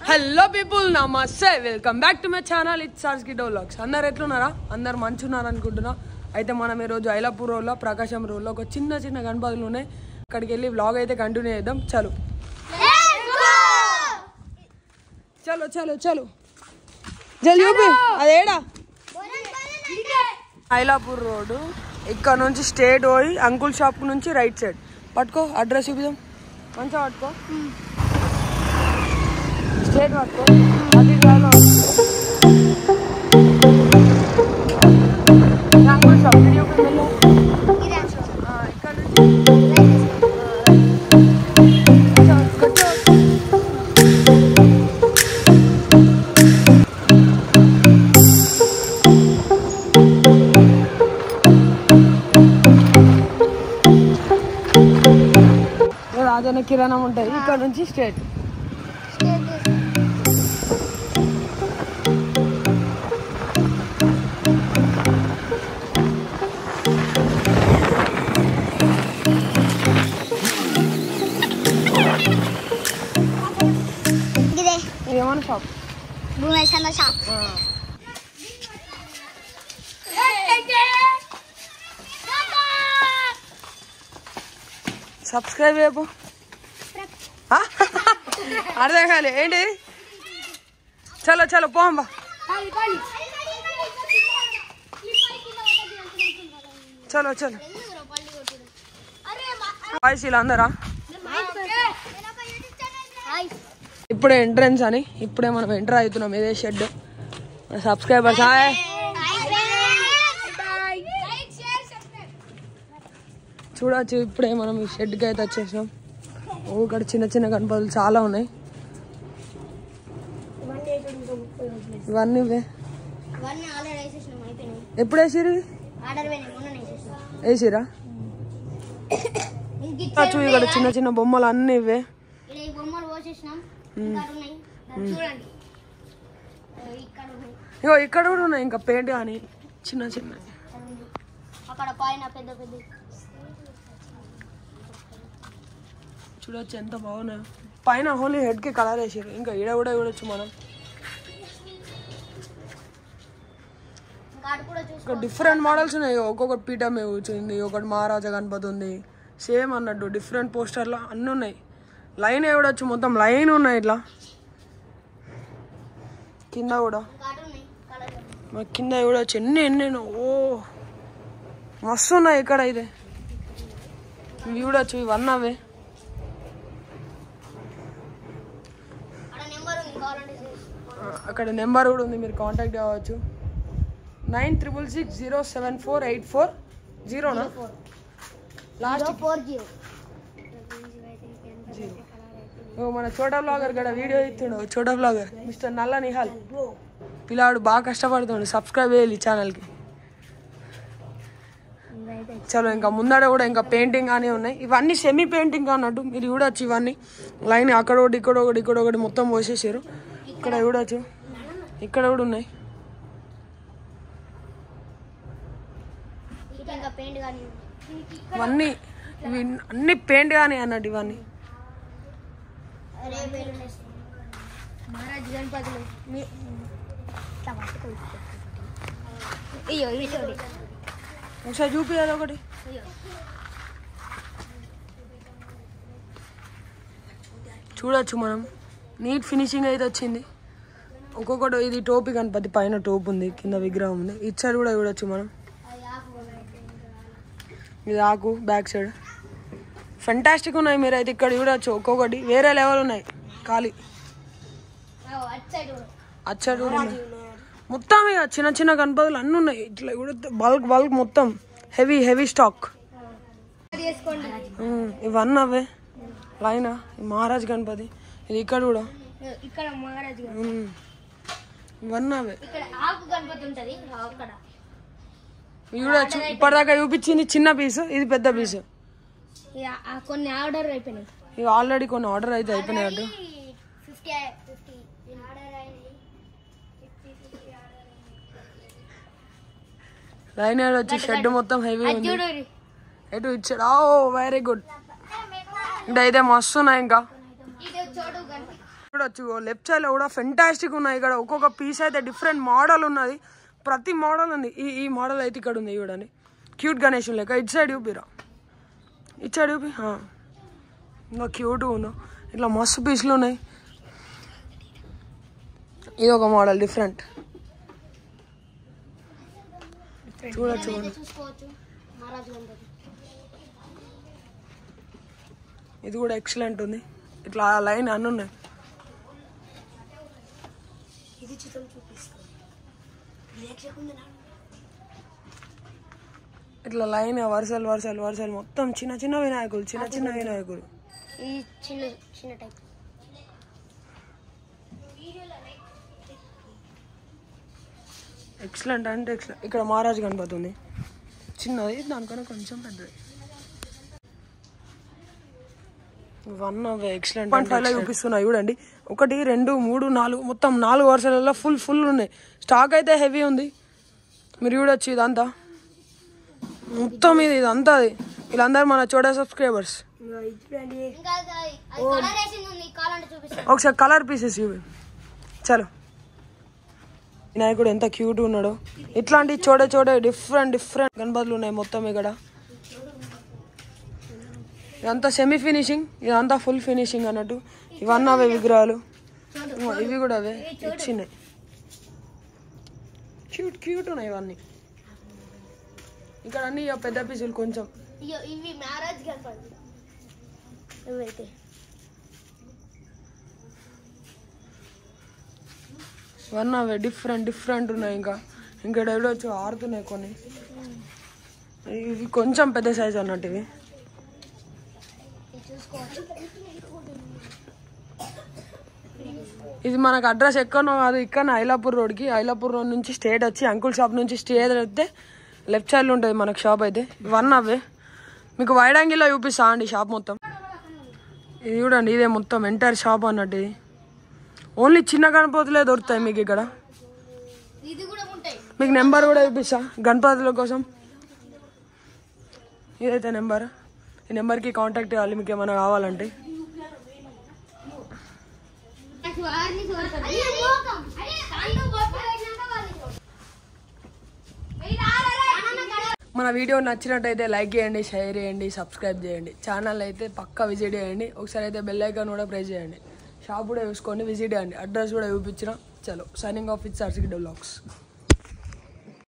Hello people, నమస్తే, welcome back to my channel. It's సార్స్ గిడో వ్లాగ్స్. అందరు ఎట్లున్నారా? అందరు మంచున్నారు అనుకుంటున్నా. అయితే మనం ఈరోజు ఐలాపూర్ రోడ్లో, ప్రకాశం రోడ్లో ఒక చిన్న చిన్న గణపతులు ఉన్నాయి. అక్కడికి వెళ్ళి వ్లాగ్ అయితే కంటిన్యూ చేద్దాం. చలో చలో చలో చలో జల్దీ చూపి అదేడా. ఐలాపూర్ రోడ్డు ఇక్కడ నుంచి స్ట్రేట్ పోయి అంకుల్ షాప్ నుంచి రైట్ సైడ్ పట్టుకో. అడ్రస్ చూపిద్దాం, మంచిగా పట్టుకో, స్ట్రేట్ పట్టుకో. అది అంకుల్ షాప్ ఇక్కడ రాజన్న కిరాణం ఉంటుంది. ఇక్కడ నుంచి స్ట్రేట్ ఏమన్నా షాప్, భూమేశ్వర షాప్. సబ్స్క్రైబ్ చేయకు, అర్థం కాలే ఏంటి? చలో చలో పోంబా. చలో చలో వాయిస్ ఇలా అందరా. ఇప్పుడే ఎంట్రన్స్ అని, ఇప్పుడే మనం ఎంటర్ అవుతున్నాం. ఇదే షెడ్. Subscribers hi. చూడవచ్చు, ఇప్పుడే మనం ఈ షెడ్కి అయితే వచ్చేసినాం. ఇక్కడ చిన్న చిన్న గణపతులు చాలా ఉన్నాయి. ఇవన్నీ ఎప్పుడు వేసిరు? వేసిరా? ఇక్కడ చిన్న చిన్న బొమ్మలు అన్నీ ఇవే. ఇగో ఇక్కడ కూడా ఉన్నాయి ఇంకా పెయింట్ కానీ చిన్న చిన్న. చూడొచ్చు ఎంత బాగున్నాయి. పైన ఓన్లీ హెడ్కి కలర్ వేసారు. ఇంకా ఈడ కూడా చూడొచ్చు మనం. ఇంకా డిఫరెంట్ మోడల్స్ ఉన్నాయి. ఒక్కొక్కటి పీఠం కూర్చుంది, ఒకటి మహారాజా గణపతి ఉంది. సేమ్ అన్నట్టు డిఫరెంట్ పోస్టర్లో అన్నీ ఉన్నాయి. లైన్ చూడొచ్చు, మొత్తం లైన్ ఉన్నాయి. ఇట్లా కింద కూడా కింద చూడొచ్చు ఎన్ని ఎన్నెన్నో. ఓ మస్తు ఉన్నాయి ఇక్కడ. అయితే ఇవి చూడొచ్చు, ఇవన్నీ అవే. అక్కడ నెంబర్ కూడా ఉంది, మీరు కాంటాక్ట్ అవ్వచ్చు. 9366074840 లాస్ట్ 40. మన చోటా బ్లాగర్ గడ వీడియో ఇస్తుండు. చోటా బ్లాగర్ మిస్టర్ నల్ల నిహాల్ పిల్లాడు బాగా కష్టపడుతుండు. సబ్స్క్రైబ్ చేయాలి ఛానల్కి. చలో ఇంకా ముందర కూడా ఇంకా పెయింటింగ్ కానీ ఉన్నాయి. ఇవన్నీ సెమీ పెయింటింగ్ అన్నట్టు మీరు చూడొచ్చు. ఇవన్నీ లైన్ అక్కడ ఒకటి, ఇక్కడ ఒకటి, ఇక్కడ ఒకటి మొత్తం పోసేసారు. ఇక్కడ చూడొచ్చు, ఇక్కడ కూడా ఉన్నాయి. ఇవన్నీ ఇవి అన్ని పెయింట్ కానీ అన్నట్టు. ఇవన్నీ ఒకసారి చూపించాలి ఒకటి. చూడొచ్చు మనం, నీట్ ఫినిషింగ్ అయితే వచ్చింది. ఒక్కొక్కటి ఇది టోపీ గణపతి, పైన టోపు ఉంది, కింద విగ్రహం ఉంది. ఇటు సైడ్ కూడా చూడొచ్చు మనం. ఇది ఆకు బ్యాక్ సైడ్ ఫెంటాస్టిక్ ఉన్నాయి. మీరు అయితే ఇక్కడ చూడొచ్చు, ఒక్కొక్కటి వేరే లెవెల్ ఉన్నాయి. ఖాళీ అటు సైడ్ కూడా ఉన్నాయి. మొత్తం ఇక చిన్న చిన్న గణపతులు అన్నీ ఉన్నాయి. ఇట్లా కూడా బల్క్ బల్క్ మొత్తం హెవీ హెవీ స్టాక్. ఇవన్నీ అవే లైన్. మహారాజ్ గణపతి ఇది ఇక్కడ కూడా. ఇవన్నీ అవే చూడొచ్చు. ఇప్పటిదాకా చూపించింది చిన్న పీసు, ఇది పెద్ద పీసు. కొన్ని ఆర్డర్ అయిపోయినాయి. ఇవి ఆల్రెడీ కొన్ని ఆర్డర్ అయితే అయిపోయినాయి. అటు లైన్ వచ్చి షెడ్ మొత్తం హెవీ ఉంది. ఎటు ఇచ్చాడు. ఓ వెరీ గుడ్. ఇదైతే మస్తు ఉన్నాయి. ఇంకా చూడొచ్చు లెఫ్ట్ సైడ్ లో కూడా ఫెంటాస్టిక్ ఉన్నాయి. ఇక్కడ ఒక్కొక్క పీస్ అయితే డిఫరెంట్ మోడల్ ఉన్నది. ప్రతి మోడల్ ఉంది. ఈ మోడల్ అయితే ఇక్కడ ఉంది చూడండి. క్యూట్ గణేష్ లెక్క. ఇటు సైడ్ చూపిరా, ఇటు సైడ్ చూపి. ఇంకా క్యూట్ ఉంది. ఇట్లా మస్తు పీసులు ఉన్నాయి. ఇది ఒక మోడల్ డిఫరెంట్. చూడొచ్చు. ఇది కూడా ఎక్సలెంట్ ఉంది. ఇట్లా లైన్ అన్నీ ఉన్నాయి. ఇట్లా లైన్ వరుసలు వరుసలు వరుసలు మొత్తం చిన్న చిన్న వినాయకులు, చిన్న చిన్న వినాయకులు. ఎక్సలెంట్ అంటే ఎక్సలెంట్. ఇక్కడ మహారాజ్ గణపతి ఉంది, చిన్నది, దానికన్నా కొంచెం పెద్దది. One of excellent. 1.5 చూపిస్తున్నాయి చూడండి. 1 2 3 4 మొత్తం 4 వరుసలలో ఫుల్ ఉన్నాయి. స్టాక్ అయితే హెవీ ఉంది. మీరు చూడొచ్చు. ఇదంతా మొత్తం ఇదంతా వీళ్ళందరూ మన చోడా సబ్స్క్రైబర్స్. ఒకసారి కలర్ పీసెస్ ఇవి. చలో, వినాయకుడు ఎంత క్యూట్ ఉన్నాడో. ఇట్లాంటి చోడ డిఫరెంట్ గణపతులు ఉన్నాయి మొత్తం ఇక్కడ. ఇదంతా సెమీ ఫినిషింగ్, ఇదంతా ఫుల్ ఫినిషింగ్ అన్నట్టు. ఇవన్నీ అవే విగ్రహాలు, ఇవి కూడా అవే ఇచ్చినాయి. క్యూట్ ఉన్నాయి ఇవన్నీ. ఇక్కడ అన్ని పెద్ద పీసులు కొంచెం. ఇవన్నీ అవే డిఫరెంట్ ఉన్నాయి. ఇంకా వచ్చి ఆడుతున్నాయి కొన్ని. ఇవి కొంచెం పెద్ద సైజ్ అన్నట్టు. ఇవి ఇది మనకు అడ్రస్ ఎక్కడనో కాదు, ఇక్కడ ఐలాపూర్ రోడ్కి. ఐలాపూర్ రోడ్ నుంచి స్ట్రేట్ వచ్చి అంకుల్ షాప్ నుంచి స్ట్రేట్ అయితే లెఫ్ట్ సైడ్లో ఉంటుంది మనకు షాప్ అయితే. ఇవన్నీ అవే. మీకు వైడ్ యాంగిల్లో చూపిస్తా అండి షాప్ మొత్తం. ఇది చూడండి, ఇదే మొత్తం ఎంటైర్ షాప్ అన్నట్టు. ఇది ఓన్లీ చిన్న గణపతులే దొరుకుతాయి మీకు ఇక్కడ. మీకు నెంబర్ కూడా చూపిస్తా గణపతుల కోసం. ఇదైతే నెంబర్. ఈ నెంబర్కి కాంటాక్ట్ చేయాలి మీకు ఏమైనా కావాలంటే. మన వీడియో నచ్చినట్టయితే లైక్ చేయండి, షేర్ చేయండి, సబ్స్క్రైబ్ చేయండి. ఛానల్ అయితే పక్కా విజిట్ చేయండి. ఒకసారి అయితే బెల్ ఐకాన్ కూడా ప్రెస్ చేయండి. షాప్ కూడా చూసుకోండి, విజిట్ చేయండి. అడ్రస్ కూడా చూపించిన. చలో, సైనింగ్ ఆఫ్ విత్ సార్సిగడ్డ వ్లాగ్స్.